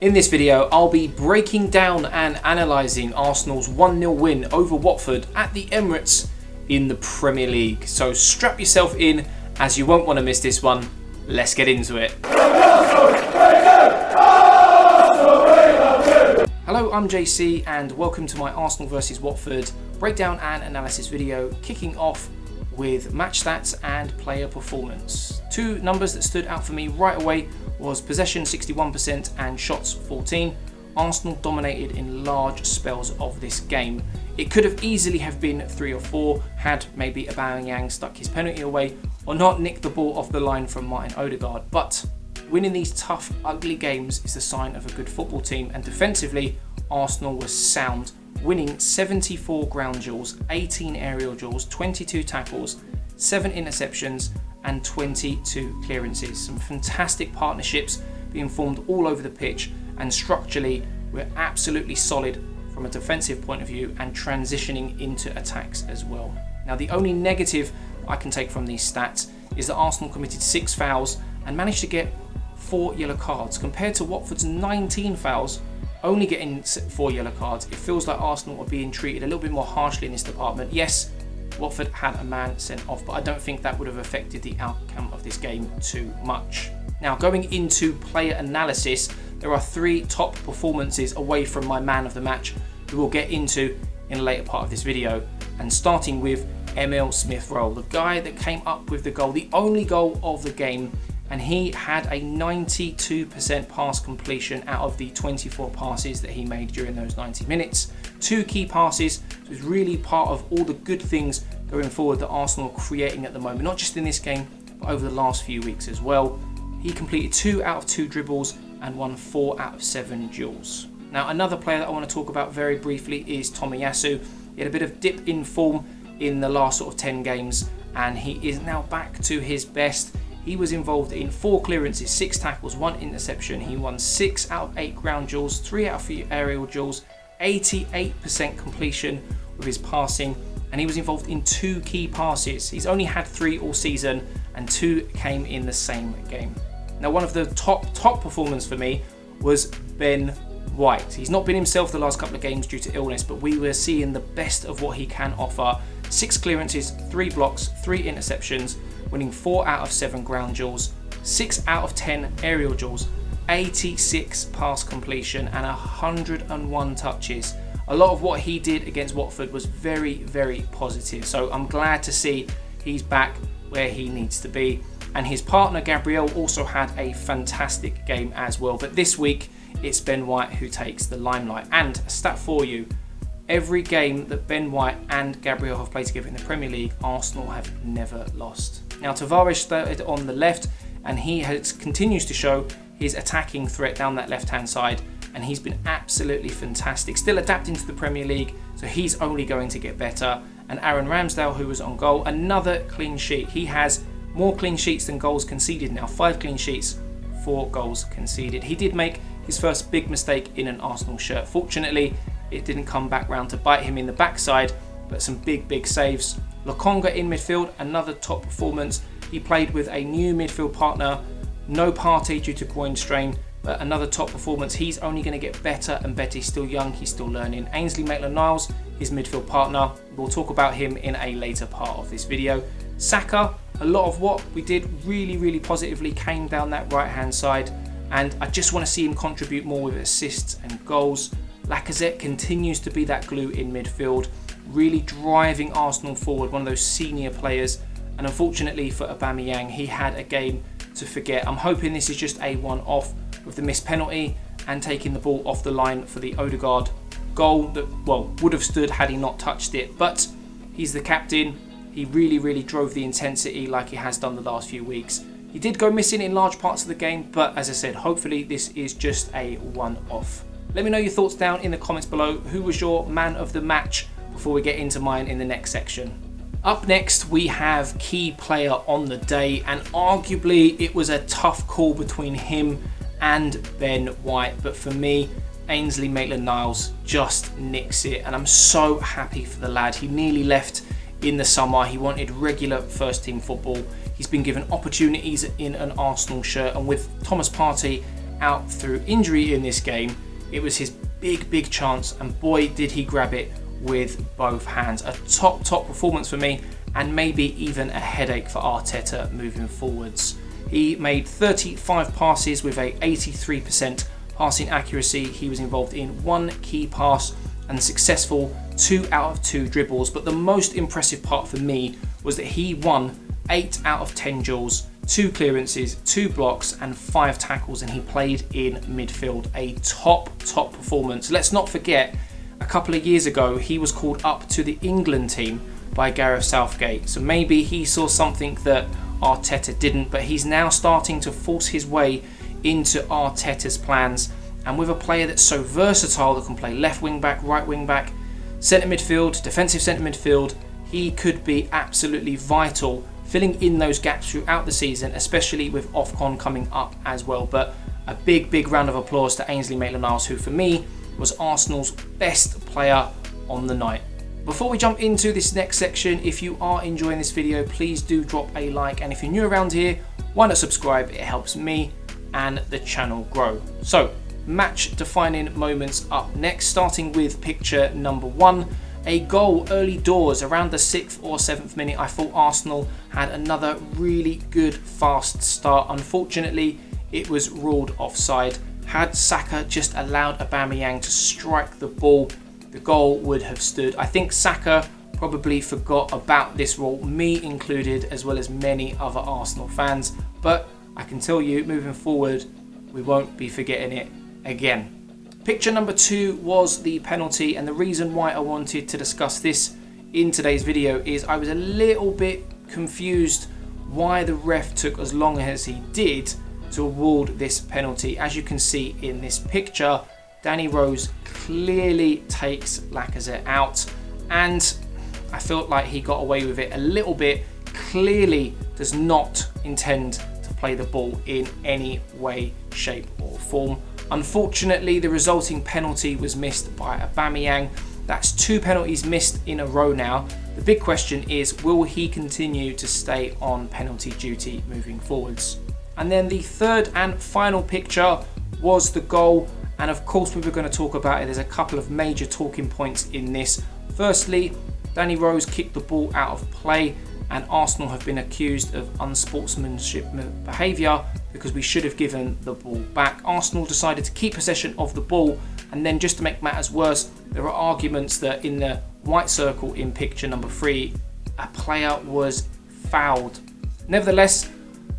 In this video, I'll be breaking down and analysing Arsenal's 1-0 win over Watford at the Emirates in the Premier League. So strap yourself in as you won't want to miss this one. Let's get into it. Hello, I'm JC and welcome to my Arsenal vs Watford breakdown and analysis video, kicking off with match stats and player performance. Two numbers that stood out for me right away was possession 61% and shots 14. Arsenal dominated in large spells of this game. It could have easily have been 3 or 4 had maybe Aubameyang stuck his penalty away or not nicked the ball off the line from Martin Odegaard. But winning these tough, ugly games is the sign of a good football team, and defensively, Arsenal was sound, winning 74 ground duels, 18 aerial duels, 22 tackles, 7 interceptions and 22 clearances. Some fantastic partnerships being formed all over the pitch, and structurally we're absolutely solid from a defensive point of view and transitioning into attacks as well. Now, the only negative I can take from these stats is that Arsenal committed 6 fouls and managed to get 4 yellow cards compared to Watford's 19 fouls only getting 4 yellow cards. It feels like Arsenal are being treated a little bit more harshly in this department. Yes, Watford had a man sent off, but I don't think that would have affected the outcome of this game too much. Now, going into player analysis, there are 3 top performances away from my man of the match who we'll get into in a later part of this video. And starting with Emile Smith-Rowe, the guy that came up with the goal, the only goal of the game, and he had a 92% pass completion out of the 24 passes that he made during those 90 minutes. 2 key passes, so it was really part of all the good things going forward that Arsenal are creating at the moment, not just in this game, but over the last few weeks as well. He completed 2 out of 2 dribbles and won 4 out of 7 duels. Now, another player that I want to talk about very briefly is Tomiyasu. He had a bit of dip in form in the last sort of 10 games, and he is now back to his best. He was involved in 4 clearances, 6 tackles, 1 interception. He won 6 out of 8 ground duels, 3 out of 4 aerial duels, 88% completion with his passing, and he was involved in 2 key passes. He's only had 3 all season, and 2 came in the same game. Now, one of the top performers for me was Ben White. He's not been himself the last couple of games due to illness, but we were seeing the best of what he can offer. 6 clearances, 3 blocks, 3 interceptions, winning 4 out of 7 ground duels, 6 out of 10 aerial duels, 86 pass completion and 101 touches. A lot of what he did against Watford was very, very positive. So I'm glad to see he's back where he needs to be. And his partner Gabriel also had a fantastic game as well. But this week, it's Ben White who takes the limelight. And a stat for you, every game that Ben White and Gabriel have played together in the Premier League, Arsenal have never lost. Now, Tavares started on the left, and he continues to show his attacking threat down that left-hand side, and he's been absolutely fantastic. Still adapting to the Premier League, so he's only going to get better. And Aaron Ramsdale, who was on goal, another clean sheet. He has more clean sheets than goals conceded now. 5 clean sheets, 4 goals conceded. He did make his first big mistake in an Arsenal shirt. Fortunately, it didn't come back round to bite him in the backside, but some big saves. Lokonga in midfield, another top performance. He played with a new midfield partner, no Partey due to groin strain, but another top performance. He's only going to get better and better. He's still young, he's still learning. Ainsley Maitland-Niles, his midfield partner. We'll talk about him in a later part of this video. Saka, a lot of what we did really positively came down that right-hand side, and I just want to see him contribute more with assists and goals. Lacazette continues to be that glue in midfield, really driving Arsenal forward, one of those senior players. And unfortunately for Aubameyang, he had a game to forget. I'm hoping this is just a one-off with the missed penalty and taking the ball off the line for the Odegaard goal that, well, would have stood had he not touched it. But he's the captain. He really drove the intensity like he has done the last few weeks. He did go missing in large parts of the game, but as I said, hopefully this is just a one-off. Let me know your thoughts down in the comments below. Who was your man of the match before we get into mine in the next section? Up next, we have key player on the day, and arguably it was a tough call between him and Ben White, but for me, Ainsley Maitland-Niles just nicks it, and I'm so happy for the lad. He nearly left in the summer. He wanted regular first team football. He's been given opportunities in an Arsenal shirt, and with Thomas Partey out through injury in this game, it was his big chance, and boy did he grab it with both hands. A top performance for me, and maybe even a headache for Arteta moving forwards. He made 35 passes with a 83% passing accuracy. He was involved in 1 key pass and successful 2 out of 2 dribbles, but the most impressive part for me was that he won 8 out of 10 duels, 2 clearances, 2 blocks and 5 tackles, and he played in midfield. A top performance. Let's not forget, a couple of years ago he was called up to the England team by Gareth Southgate, so maybe he saw something that Arteta didn't, but he's now starting to force his way into Arteta's plans, and with a player that's so versatile that can play left wing back, right wing back, centre midfield, defensive centre midfield, he could be absolutely vital filling in those gaps throughout the season, especially with Ofcon coming up as well. But a big round of applause to Ainsley Maitland-Niles, who for me was Arsenal's best player on the night. Before we jump into this next section, if you are enjoying this video, please do drop a like, and if you're new around here, why not subscribe? It helps me and the channel grow. So, match defining moments up next, starting with picture number 1. A goal early doors around the 6th or 7th minute. I thought Arsenal had another really good fast start. Unfortunately, it was ruled offside. Had Saka just allowed Aubameyang to strike the ball, the goal would have stood. I think Saka probably forgot about this rule, me included, as well as many other Arsenal fans. But I can tell you, moving forward, we won't be forgetting it again. Picture number 2 was the penalty, and the reason why I wanted to discuss this in today's video is I was a little bit confused why the ref took as long as he did to award this penalty. As you can see in this picture, Danny Rose clearly takes Lacazette out, and I felt like he got away with it a little bit. Clearly does not intend to play the ball in any way, shape or form. Unfortunately, the resulting penalty was missed by Aubameyang. That's 2 penalties missed in a row now. The big question is, will he continue to stay on penalty duty moving forwards? And then the third and final picture was the goal. And of course, we were going to talk about it. There's a couple of major talking points in this. Firstly, Danny Rose kicked the ball out of play, and Arsenal have been accused of unsportsmanship behaviour because we should have given the ball back. Arsenal decided to keep possession of the ball, and then just to make matters worse, there are arguments that in the white circle in picture number 3, a player was fouled. Nevertheless,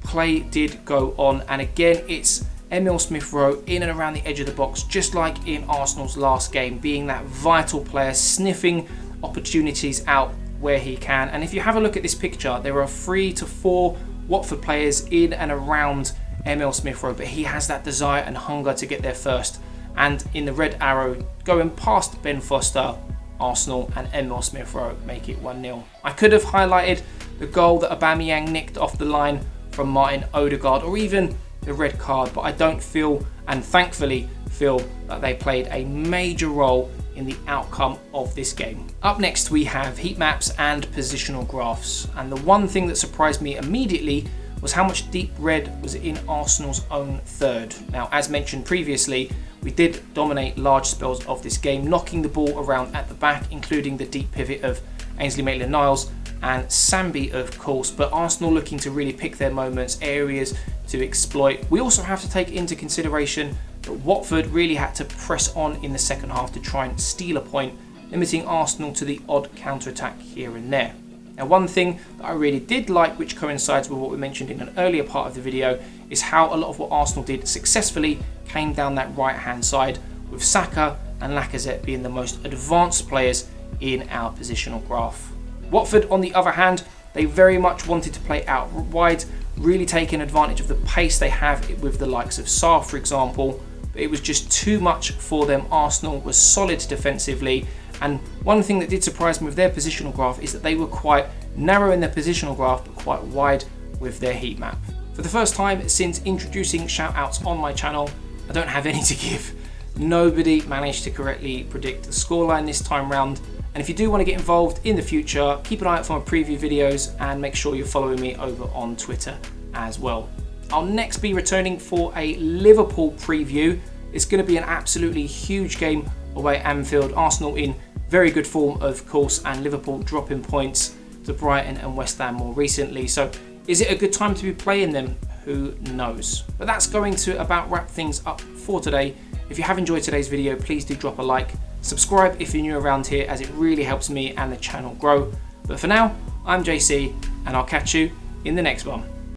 play did go on, and again it's Emile Smith-Rowe in and around the edge of the box, just like in Arsenal's last game, being that vital player, sniffing opportunities out where he can. And if you have a look at this picture, there are 3 to 4 Watford players in and around Emile Smith-Rowe, but he has that desire and hunger to get there first. And in the red arrow, going past Ben Foster, Arsenal and Emile Smith-Rowe make it 1-0. I could have highlighted the goal that Aubameyang nicked off the line from Martin Odegaard, or even the red card, but I don't feel, and thankfully feel, that they played a major role in the outcome of this game. Up next we have heat maps and positional graphs, and the one thing that surprised me immediately was how much deep red was in Arsenal's own third. Now, as mentioned previously, we did dominate large spells of this game, knocking the ball around at the back, including the deep pivot of Ainsley Maitland-Niles and Sambi, of course, but Arsenal looking to really pick their moments, areas to exploit. We also have to take into consideration that Watford really had to press on in the second half to try and steal a point, limiting Arsenal to the odd counter-attack here and there. Now, one thing that I really did like, which coincides with what we mentioned in an earlier part of the video, is how a lot of what Arsenal did successfully came down that right-hand side, with Saka and Lacazette being the most advanced players in our positional graph. Watford, on the other hand, they very much wanted to play out wide, really taking advantage of the pace they have with the likes of Sarr, for example, but it was just too much for them. Arsenal was solid defensively, and one thing that did surprise me with their positional graph is that they were quite narrow in their positional graph, but quite wide with their heat map. For the first time since introducing shout-outs on my channel, I don't have any to give. Nobody managed to correctly predict the scoreline this time round. And if you do want to get involved in the future, keep an eye out for my preview videos and make sure you're following me over on Twitter as well. I'll next be returning for a Liverpool preview. It's going to be an absolutely huge game away at Anfield. Arsenal in very good form, of course, and Liverpool dropping points to Brighton and West Ham more recently. So is it a good time to be playing them? Who knows? But that's going to about wrap things up for today. If you have enjoyed today's video, please do drop a like. Subscribe if you're new around here, as it really helps me and the channel grow. But for now, I'm JC, and I'll catch you in the next one.